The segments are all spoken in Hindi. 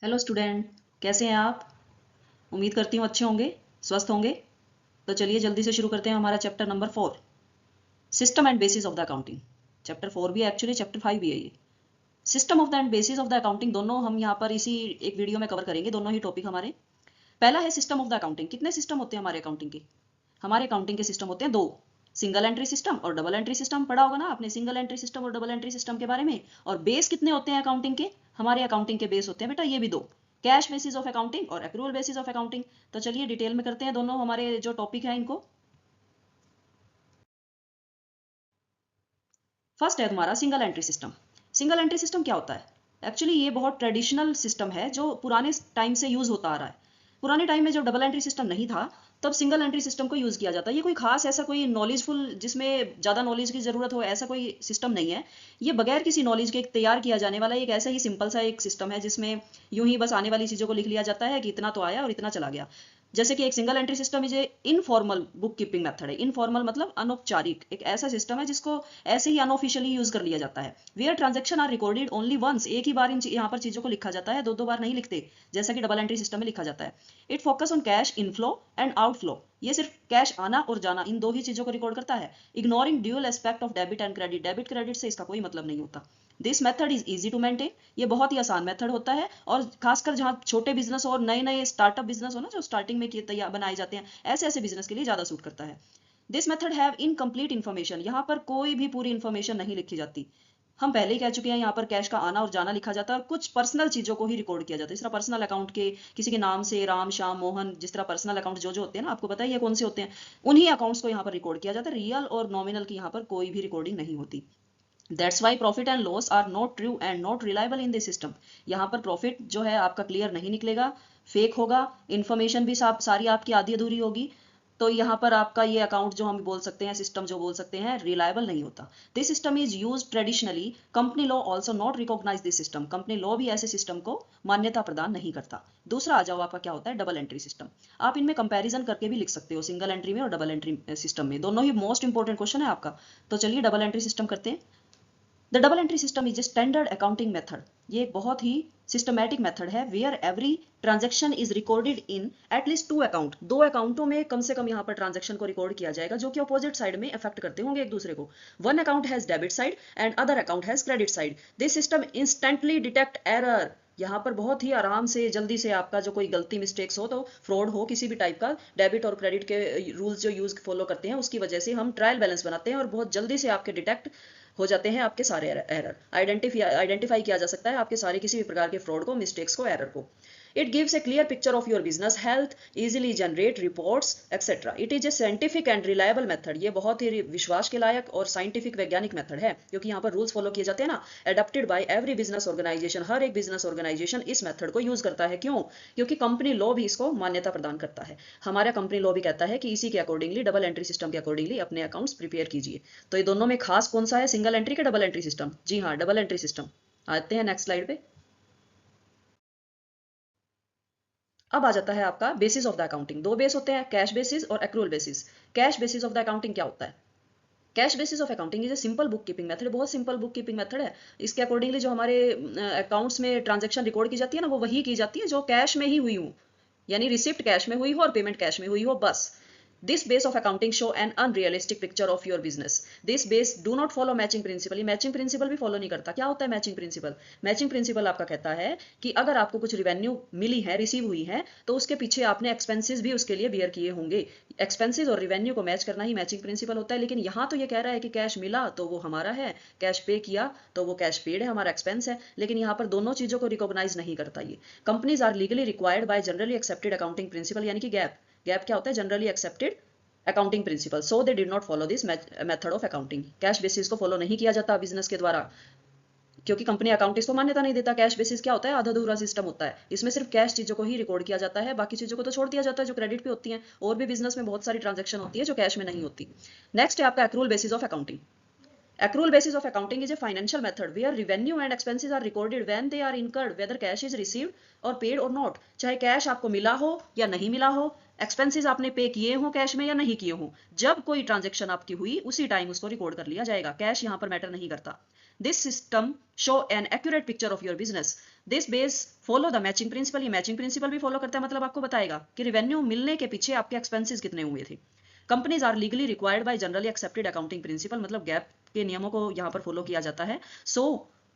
हेलो स्टूडेंट, कैसे हैं आप? उम्मीद करती हूँ अच्छे होंगे, स्वस्थ होंगे। तो चलिए जल्दी से शुरू करते हैं हमारा chapter number 4, system and bases of the accounting. Chapter 4 भी एक्चुअली चैप्टर 5 भी है ये। System of the and bases of the accounting दोनों हम यहाँ पर इसी एक वीडियो में कवर करेंगे, दोनों ही टॉपिक हमारे। पहला है सिस्टम ऑफ द अकाउंटिंग। कितने सिस्टम होते हैं हमारे अकाउंटिंग के? हमारे अकाउंटिंग के सिस्टम होते हैं दो, सिंगल एंट्री सिस्टम और डबल एंट्री सिस्टम। पढ़ा होगा ना आपने सिंगल एंट्री सिस्टम और डबल एंट्री सिस्टम के बारे में। और बेस कितने होते हैं अकाउंटिंग के? हमारे अकाउंटिंग के बेस होते हैं बेटा ये भी दो, कैश बेसिस ऑफ अकाउंटिंग और एक्रूअल बेसिस ऑफ अकाउंटिंग। तो चलिए डिटेल में करते हैं दोनों हमारे जो टॉपिक है इनको। फर्स्ट है तुम्हारा single entry system. Single entry system क्या होता है? एक्चुअली ये बहुत ट्रेडिशनल सिस्टम है जो पुराने टाइम से यूज होता आ रहा है। पुराने टाइम में जब डबल एंट्री सिस्टम नहीं था तब सिंगल एंट्री सिस्टम को यूज किया जाता है। ये कोई खास ऐसा कोई नॉलेजफुल जिसमें ज्यादा नॉलेज की जरूरत हो ऐसा कोई सिस्टम नहीं है। ये बगैर किसी नॉलेज के तैयार किया जाने वाला एक ऐसा ही सिंपल सा एक सिस्टम है जिसमें यूं ही बस आने वाली चीजों को लिख लिया जाता है कि इतना तो आया और इतना चला गया। जैसे कि एक single entry system is A informal book keeping method है। इनफॉर्मल मतलब अनौपचारिक एक ऐसा सिस्टम है जिसको ऐसे ही अनऑफिशियली यूज कर लिया जाता है। Where transaction are recorded only once, एक ही बार यहाँ पर चीजों को लिखा जाता है, दो दो बार नहीं लिखते जैसा कि डबल एंट्री सिस्टम में लिखा जाता है। It focus on cash inflow and outflow. ये सिर्फ कैश आना और जाना इन दो ही चीजों को रिकॉर्ड करता है। Ignoring dual aspect of debit and credit, debit credit से इसका कोई मतलब नहीं होता। This method is easy to maintain, ये बहुत ही आसान मेथड होता है। और खासकर जहाँ छोटे बिजनेस और नए नए स्टार्टअप बिजनेस हो ना जो स्टार्टिंग में तैयार बनाए जाते हैं, ऐसे ऐसे बिजनेस के लिए ज्यादा सूट करता है। This method have incomplete information, यहाँ पर कोई भी पूरी इन्फॉर्मेशन नहीं लिखी जाती। हम पहले ही कह चुके हैं यहाँ पर कैश का आना और जाना लिखा जाता है और कुछ पर्सनल चीजों को ही रिकॉर्ड किया जाता है। इस तरह पर्सनल अकाउंट के किसी के नाम से राम श्याम मोहन, जिस तरह पर्सनल अकाउंट जो जो होते हैं ना, आपको पता ही है कौन से होते हैं, उन्हीं अकाउंट्स को यहाँ पर रिकॉर्ड किया जाता है। रियल और नॉमिनल की यहाँ पर कोई भी रिकॉर्डिंग नहीं होती। That's why profit and loss are not true and not reliable in this system. यहाँ पर प्रॉफिट जो है आपका क्लियर नहीं निकलेगा, फेक होगा। इन्फॉर्मेशन भी सारी आपकी आधी अधूरी होगी। तो यहाँ पर आपका ये अकाउंट जो हम बोल सकते हैं, सिस्टम जो बोल सकते हैं, रिलायबल नहीं होता। This system is use traditionally, company law also not recognise this system. Company law भी ऐसे सिस्टम को मान्यता प्रदान नहीं करता। दूसरा आ जाओ आपका क्या होता है, डबल एंट्री सिस्टम। आप इनमें कंपैरिजन करके भी लिख सकते हो, सिंगल एंट्री में और डबल एंट्री सिस्टम में, दोनों ही मोस्ट इंपॉर्टेंट क्वेश्चन है आपका। तो चलिए डबल एंट्री सिस्टम करते हैं। The double entry system is a standard accounting method. ये एक बहुत ही सिस्टमैटिक मेथड है where every transaction is recorded in at least two account. दो अकाउंटों में कम से कम यहाँ पर ट्रांजेक्शन को रिकॉर्ड किया जाएगा जो कि अपोजिट साइड में अफेक्ट करते होंगे एक दूसरे को। One account has debit side and other account has credit side. This system instantly detect error. यहाँ पर बहुत ही आराम से जल्दी से आपका जो कोई गलती मिस्टेक्स हो, तो फ्रॉड हो किसी भी टाइप का, डेबिट और क्रेडिट के रूल्स जो यूज फॉलो करते हैं उसकी वजह से हम ट्रायल बैलेंस बनाते हैं और बहुत जल्दी से आपके डिटेक्ट हो जाते हैं आपके सारे एरर। आइडेंटिफाई किया जा सकता है आपके सारे किसी भी प्रकार के फ्रॉड को, मिस्टेक्स को, एरर को। It gives A clear picture of your business health, easily generate reports etcetera. It is a scientific and reliable method. ये बहुत ही विश्वास के लायक और साइंटिफिक वैज्ञानिक मेथड है क्योंकि यहाँ पर रूल्स फॉलो किए जाते हैं ना। Adapted by every business organisation, हर एक बिजनेस ऑर्गेनाइजेशन इस मेथड को यूज करता है। क्यों? क्योंकि कंपनी लॉ भी इसको मान्यता प्रदान करता है। हमारा कंपनी लॉ भी कहता है कि इसी के अकॉर्डिंगली, डबल एंट्री सिस्टम के अकॉर्डिंगली अपने अकाउंट्स प्रिपेयर कीजिए। तो ये दोनों में खास कौन सा है, सिंगल एंट्री का डबल एंट्री सिस्टम? जी हाँ, डबल एंट्री सिस्टम। आते हैं नेक्स्ट स्लाइड पे। अब आ जाता है आपका बेसिस ऑफ द अकाउंटिंग। दो बेस होते हैं, कैश बेसिस और accrual basis. Cash basis of the accounting क्या होता है? Cash basis of accounting is a simple book keeping method. बहुत सिंपल बुक कीपिंग मेथड है। इसके अकॉर्डिंगली जो हमारे अकाउंट्स में ट्रांजेक्शन रिकॉर्ड की जाती है ना, वो वही की जाती है जो कैश में ही हुई हो, यानी रिसिप्ट कैश में हुई हो और पेमेंट कैश में हुई हो, बस। This base of accounting show an unrealistic picture of your business. This base do not follow matching principle. ये matching principle भी follow नहीं करता। क्या होता है matching principle? Matching principle आपका कहता है कि अगर आपको कुछ revenue मिली है, रिसीव हुई है, तो उसके पीछे आपने expenses भी उसके लिए bear किए होंगे। Expenses और revenue को मैच करना ही matching principle होता है। लेकिन यहाँ तो ये कह रहा है कि कैश मिला तो वो हमारा है, कैश पे किया तो वो कैश पेड है, हमारा एक्सपेंस है। लेकिन यहाँ पर दोनों चीजों को रिकॉग्नाइज नहीं करता ये। Companies are legally required by generally accepted accounting principle, यानी कि गैप। गैप क्या होता है? Generally accepted accounting principle. So they did not follow this method of accounting. Cash basis को फॉलो नहीं किया जाता बिजनेस के द्वारा क्योंकि कंपनी अकाउंटिंग्स को मान्यता नहीं देता। कैश बेसिस क्या होता है? आधा अधूरा सिस्टम होता है। इसमें सिर्फ कैश चीजों को ही रिकॉर्ड किया जाता है, बाकी चीजों को तो छोड़ दिया जाता है जो क्रेडिट पे होती हैं। और भी बिजनेस में बहुत सारी ट्रांजेक्शन होती है जो कैश में नहीं होती। नेक्स्ट है आपका accrual basis of accounting. Accrual basis of accounting is a financial method where revenue and expenses are recorded when they are incurred, whether cash is received or paid or not। चाहे कैश आपको मिला हो या नहीं मिला हो, एक्सपेंसेस आपने पे किए हो कैश में या नहीं किए हो, जब कोई ट्रांजेक्शन आपकी हुई उसी टाइम उसको रिकॉर्ड कर लिया जाएगा, कैश यहाँ पर मैटर नहीं करता। This system show an accurate picture of your business. This base follow the matching principal. ये मैचिंग प्रिंसिपल भी फॉलो करता है, मतलब आपको बताएगा कि रेवेन्यू मिलने के पीछे आपके एक्सपेंसेस कितने हुए थे। Companies are legally required by generally accepted accounting principle, मतलब गैप के नियमों को यहाँ पर फॉलो किया जाता है। So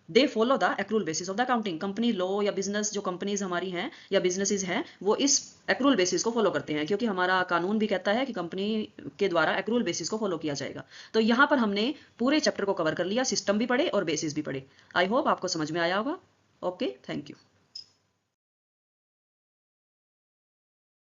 they follow the accrual basis of the accounting. Company law या बिजनेस जो कंपनीज हमारी हैं या बिजनेसेस हैं वो इस एक्रूल बेसिस को फॉलो करते हैं, क्योंकि हमारा कानून भी कहता है कि कंपनी के द्वारा एक्रूल बेसिस को फॉलो किया जाएगा। तो यहाँ पर हमने पूरे चैप्टर को कवर कर लिया, सिस्टम भी पढ़े और बेसिस भी पढ़े। आई होप आपको समझ में आया होगा। Okay, thank you.